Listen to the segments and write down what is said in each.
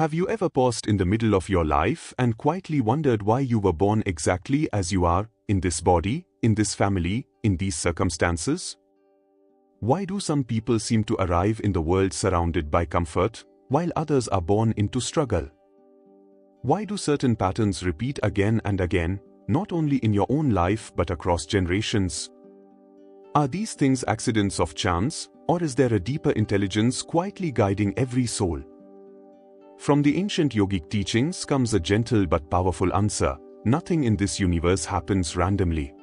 Have you ever paused in the middle of your life and quietly wondered why you were born exactly as you are, in this body, in this family, in these circumstances? Why do some people seem to arrive in the world surrounded by comfort, while others are born into struggle? Why do certain patterns repeat again and again, not only in your own life but across generations? Are these things accidents of chance, or is there a deeper intelligence quietly guiding every soul? From the ancient yogic teachings comes a gentle but powerful answer: nothing in this universe happens randomly.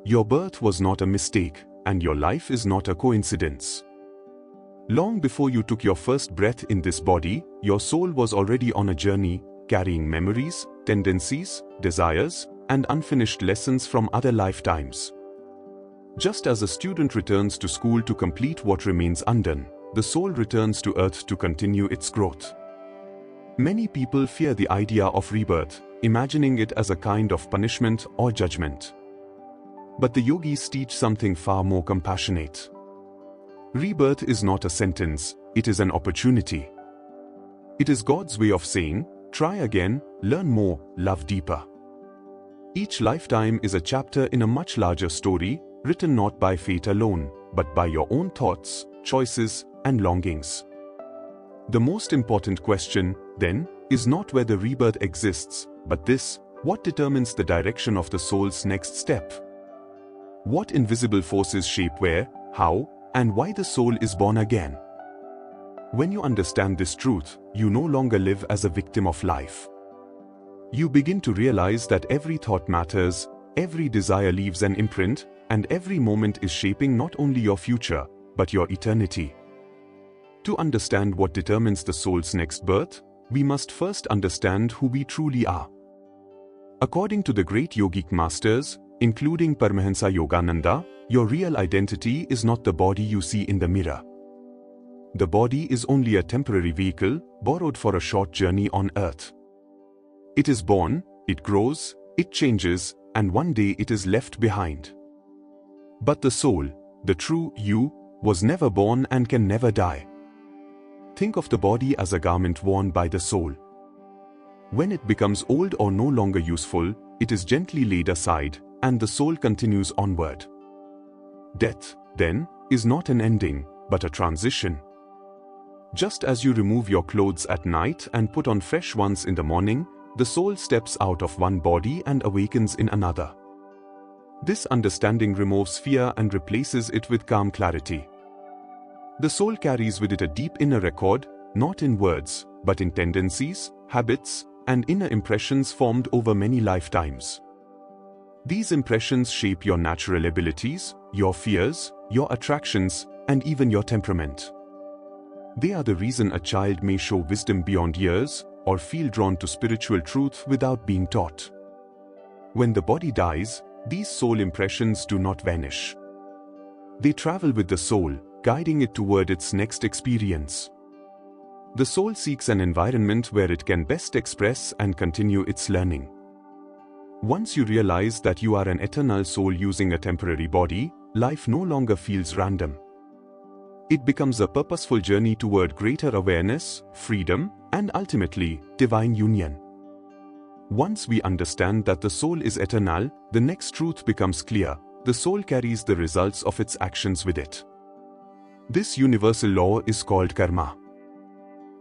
Your birth was not a mistake, and your life is not a coincidence. Long before you took your first breath in this body, your soul was already on a journey, carrying memories, tendencies, desires, and unfinished lessons from other lifetimes. Just as a student returns to school to complete what remains undone, the soul returns to earth to continue its growth. Many people fear the idea of rebirth, imagining it as a kind of punishment or judgment. But the yogis teach something far more compassionate. Rebirth is not a sentence, it is an opportunity. It is God's way of saying, try again, learn more, love deeper. Each lifetime is a chapter in a much larger story, written not by fate alone, but by your own thoughts, choices, and longings. The most important question, then, is not whether rebirth exists, but this: what determines the direction of the soul's next step? What invisible forces shape where, how, and why the soul is born again? When you understand this truth, you no longer live as a victim of life. You begin to realize that every thought matters, every desire leaves an imprint, and every moment is shaping not only your future, but your eternity. To understand what determines the soul's next birth, we must first understand who we truly are. According to the great yogic masters, including Paramahansa Yogananda, your real identity is not the body you see in the mirror. The body is only a temporary vehicle, borrowed for a short journey on earth. It is born, it grows, it changes, and one day it is left behind. But the soul, the true you, was never born and can never die. Think of the body as a garment worn by the soul. When it becomes old or no longer useful, it is gently laid aside, and the soul continues onward. Death, then, is not an ending, but a transition. Just as you remove your clothes at night and put on fresh ones in the morning, the soul steps out of one body and awakens in another. This understanding removes fear and replaces it with calm clarity. The soul carries with it a deep inner record, not in words, but in tendencies, habits, and inner impressions formed over many lifetimes. These impressions shape your natural abilities, your fears, your attractions, and even your temperament. They are the reason a child may show wisdom beyond years, or feel drawn to spiritual truth without being taught. When the body dies, these soul impressions do not vanish. They travel with the soul, guiding it toward its next experience. The soul seeks an environment where it can best express and continue its learning. Once you realize that you are an eternal soul using a temporary body, life no longer feels random. It becomes a purposeful journey toward greater awareness, freedom, and ultimately, divine union. Once we understand that the soul is eternal, the next truth becomes clear: the soul carries the results of its actions with it. This universal law is called karma.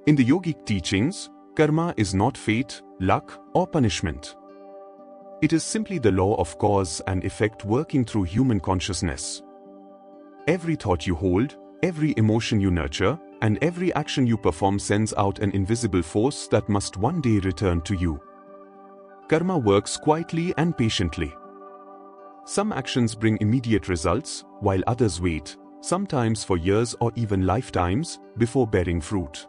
In the yogic teachings, karma is not fate, luck, or punishment. It is simply the law of cause and effect working through human consciousness. Every thought you hold, every emotion you nurture, and every action you perform sends out an invisible force that must one day return to you. Karma works quietly and patiently. Some actions bring immediate results, while others wait, sometimes for years or even lifetimes, before bearing fruit.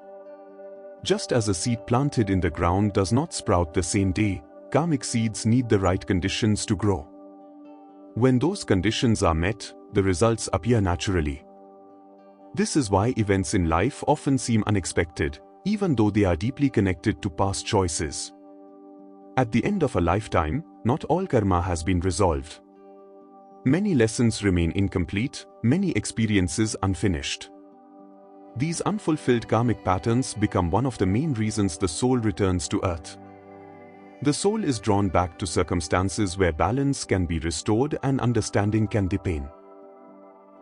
Just as a seed planted in the ground does not sprout the same day, karmic seeds need the right conditions to grow. When those conditions are met, the results appear naturally. This is why events in life often seem unexpected, even though they are deeply connected to past choices. At the end of a lifetime, not all karma has been resolved. Many lessons remain incomplete, many experiences unfinished. These unfulfilled karmic patterns become one of the main reasons the soul returns to earth. The soul is drawn back to circumstances where balance can be restored and understanding can deepen.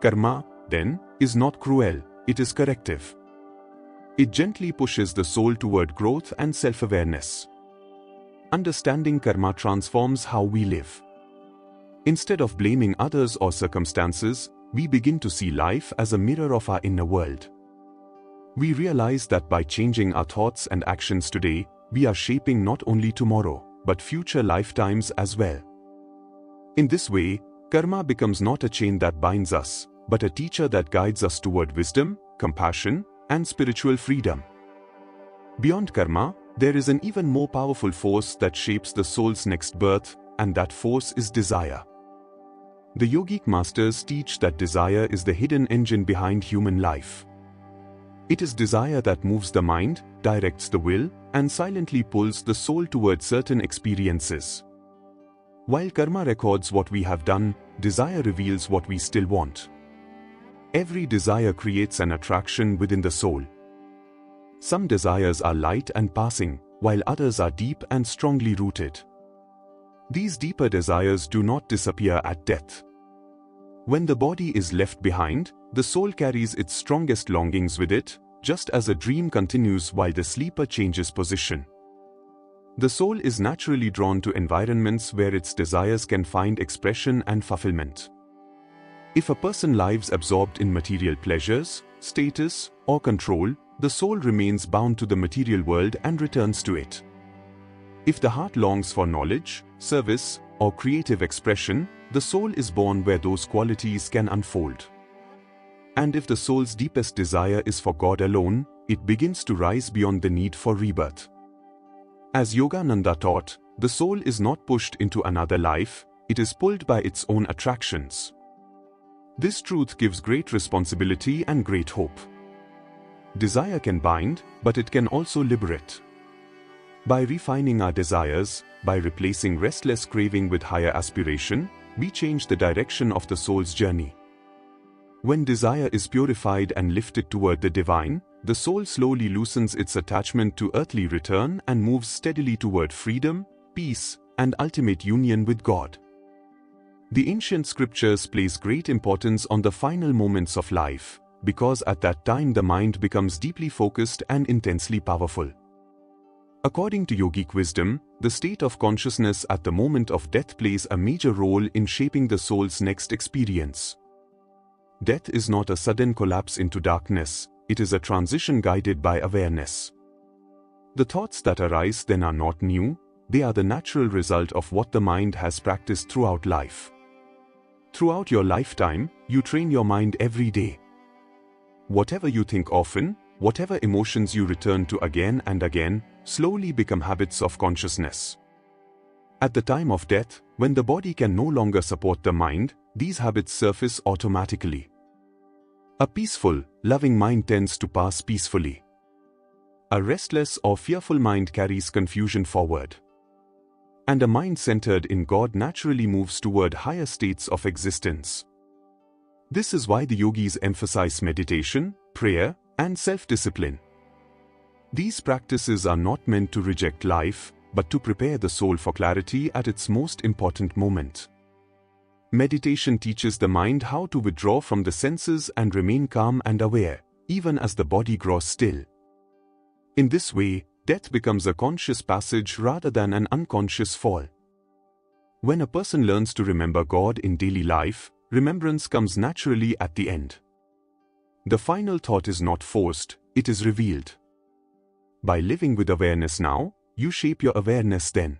Karma, then, is not cruel, it is corrective. It gently pushes the soul toward growth and self-awareness. Understanding karma transforms how we live. Instead of blaming others or circumstances, we begin to see life as a mirror of our inner world. We realize that by changing our thoughts and actions today, we are shaping not only tomorrow, but future lifetimes as well. In this way, karma becomes not a chain that binds us, but a teacher that guides us toward wisdom, compassion, and spiritual freedom. Beyond karma, there is an even more powerful force that shapes the soul's next birth, and that force is desire. The yogic masters teach that desire is the hidden engine behind human life. It is desire that moves the mind, directs the will, and silently pulls the soul toward certain experiences. While karma records what we have done, desire reveals what we still want. Every desire creates an attraction within the soul. Some desires are light and passing, while others are deep and strongly rooted. These deeper desires do not disappear at death. When the body is left behind, the soul carries its strongest longings with it, just as a dream continues while the sleeper changes position. The soul is naturally drawn to environments where its desires can find expression and fulfillment. If a person lives absorbed in material pleasures, status, or control, the soul remains bound to the material world and returns to it. If the heart longs for knowledge, service, or creative expression, the soul is born where those qualities can unfold. And if the soul's deepest desire is for God alone, it begins to rise beyond the need for rebirth. As Yogananda taught, the soul is not pushed into another life, it is pulled by its own attractions. This truth gives great responsibility and great hope. Desire can bind, but it can also liberate. By refining our desires, by replacing restless craving with higher aspiration, we change the direction of the soul's journey. When desire is purified and lifted toward the divine, the soul slowly loosens its attachment to earthly return and moves steadily toward freedom, peace, and ultimate union with God. The ancient scriptures place great importance on the final moments of life, because at that time the mind becomes deeply focused and intensely powerful. According to yogic wisdom, the state of consciousness at the moment of death plays a major role in shaping the soul's next experience. Death is not a sudden collapse into darkness, it is a transition guided by awareness. The thoughts that arise then are not new, they are the natural result of what the mind has practiced throughout life. Throughout your lifetime, you train your mind every day. Whatever you think often, whatever emotions you return to again and again, slowly become habits of consciousness. At the time of death, when the body can no longer support the mind, these habits surface automatically. A peaceful, loving mind tends to pass peacefully. A restless or fearful mind carries confusion forward. And a mind centered in God naturally moves toward higher states of existence. This is why the yogis emphasize meditation, prayer, and self-discipline. These practices are not meant to reject life, but to prepare the soul for clarity at its most important moment. Meditation teaches the mind how to withdraw from the senses and remain calm and aware, even as the body grows still. In this way, death becomes a conscious passage rather than an unconscious fall. When a person learns to remember God in daily life, remembrance comes naturally at the end. The final thought is not forced, it is revealed. By living with awareness now, you shape your awareness then.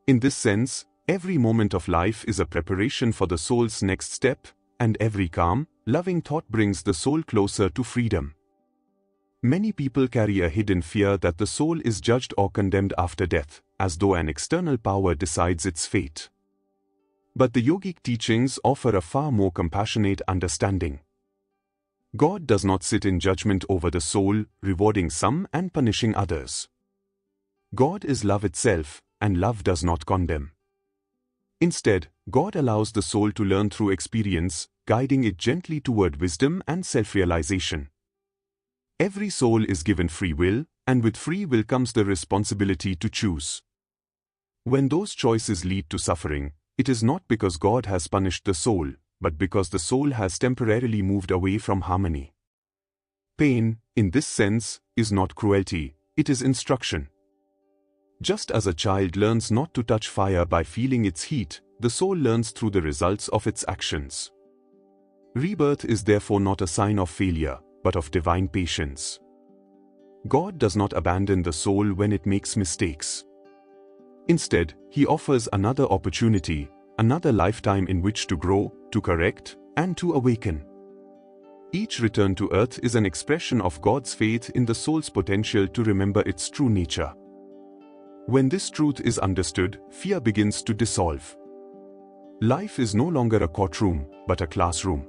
In this sense, every moment of life is a preparation for the soul's next step, and every calm, loving thought brings the soul closer to freedom. Many people carry a hidden fear that the soul is judged or condemned after death, as though an external power decides its fate. But the yogic teachings offer a far more compassionate understanding. God does not sit in judgment over the soul, rewarding some and punishing others. God is love itself, and love does not condemn. Instead, God allows the soul to learn through experience, guiding it gently toward wisdom and self-realization. Every soul is given free will, and with free will comes the responsibility to choose. When those choices lead to suffering, it is not because God has punished the soul, but because the soul has temporarily moved away from harmony. Pain, in this sense, is not cruelty, it is instruction. Just as a child learns not to touch fire by feeling its heat, the soul learns through the results of its actions. Rebirth is therefore not a sign of failure, but of divine patience. God does not abandon the soul when it makes mistakes. Instead, He offers another opportunity, another lifetime in which to grow, to correct, and to awaken. Each return to earth is an expression of God's faith in the soul's potential to remember its true nature. When this truth is understood, fear begins to dissolve. Life is no longer a courtroom, but a classroom.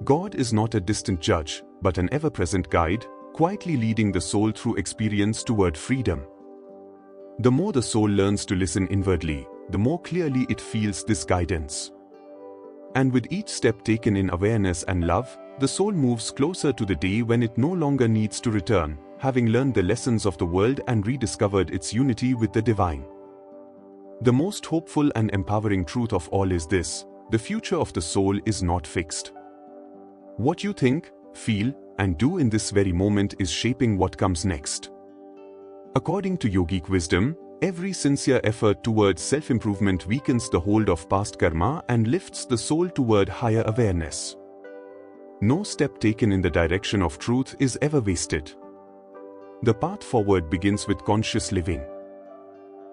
God is not a distant judge, but an ever-present guide, quietly leading the soul through experience toward freedom. The more the soul learns to listen inwardly, the more clearly it feels this guidance. And with each step taken in awareness and love, the soul moves closer to the day when it no longer needs to return, having learned the lessons of the world and rediscovered its unity with the divine. The most hopeful and empowering truth of all is this: the future of the soul is not fixed. What you think, feel, and do in this very moment is shaping what comes next. According to yogic wisdom, every sincere effort towards self-improvement weakens the hold of past karma and lifts the soul toward higher awareness. No step taken in the direction of truth is ever wasted. The path forward begins with conscious living.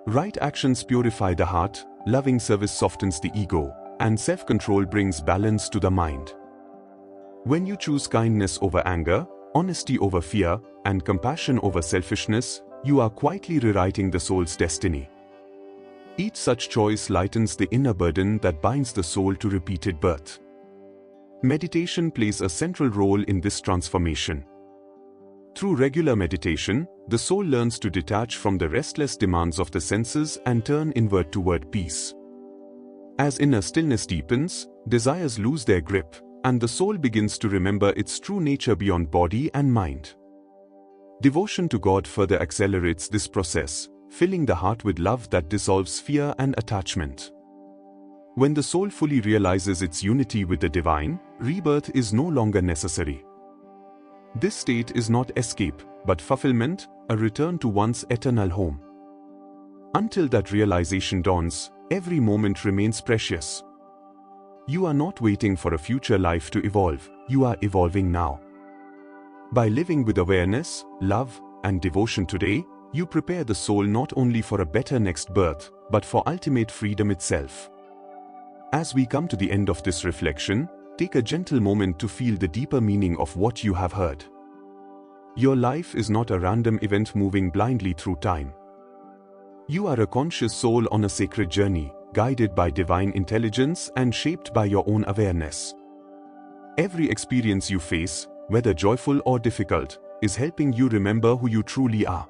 Right actions purify the heart, loving service softens the ego, and self-control brings balance to the mind. When you choose kindness over anger, honesty over fear, and compassion over selfishness, you are quietly rewriting the soul's destiny. Each such choice lightens the inner burden that binds the soul to repeated birth. Meditation plays a central role in this transformation. Through regular meditation, the soul learns to detach from the restless demands of the senses and turn inward toward peace. As inner stillness deepens, desires lose their grip, and the soul begins to remember its true nature beyond body and mind. Devotion to God further accelerates this process, filling the heart with love that dissolves fear and attachment. When the soul fully realizes its unity with the divine, rebirth is no longer necessary. This state is not escape, but fulfillment, a return to one's eternal home. Until that realization dawns, every moment remains precious. You are not waiting for a future life to evolve, you are evolving now. By living with awareness, love, and devotion today, you prepare the soul not only for a better next birth, but for ultimate freedom itself. As we come to the end of this reflection, take a gentle moment to feel the deeper meaning of what you have heard. Your life is not a random event moving blindly through time. You are a conscious soul on a sacred journey, guided by divine intelligence and shaped by your own awareness. Every experience you face, whether joyful or difficult, is helping you remember who you truly are.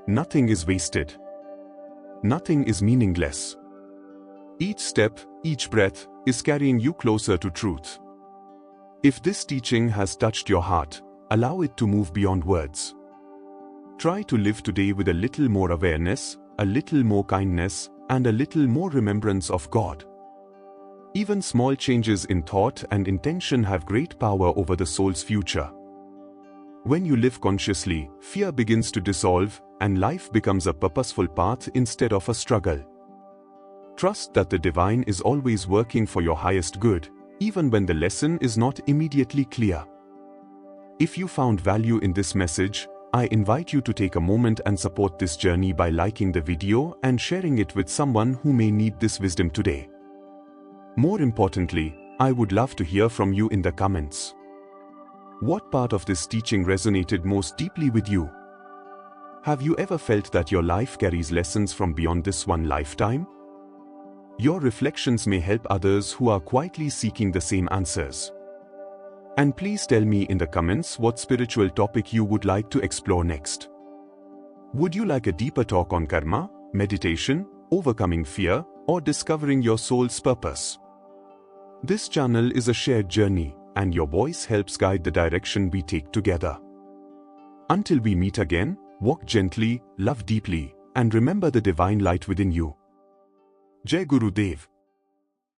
Nothing is wasted. Nothing is meaningless. Each step, each breath, is carrying you closer to truth. If this teaching has touched your heart, allow it to move beyond words. Try to live today with a little more awareness, a little more kindness, and a little more remembrance of God. Even small changes in thought and intention have great power over the soul's future. When you live consciously, fear begins to dissolve, and life becomes a purposeful path instead of a struggle. Trust that the divine is always working for your highest good, even when the lesson is not immediately clear. If you found value in this message, I invite you to take a moment and support this journey by liking the video and sharing it with someone who may need this wisdom today. More importantly, I would love to hear from you in the comments. What part of this teaching resonated most deeply with you? Have you ever felt that your life carries lessons from beyond this one lifetime? Your reflections may help others who are quietly seeking the same answers. And please tell me in the comments what spiritual topic you would like to explore next. Would you like a deeper talk on karma, meditation, overcoming fear, or discovering your soul's purpose? This channel is a shared journey, and your voice helps guide the direction we take together. Until we meet again, walk gently, love deeply, and remember the divine light within you. Jai Guru Dev.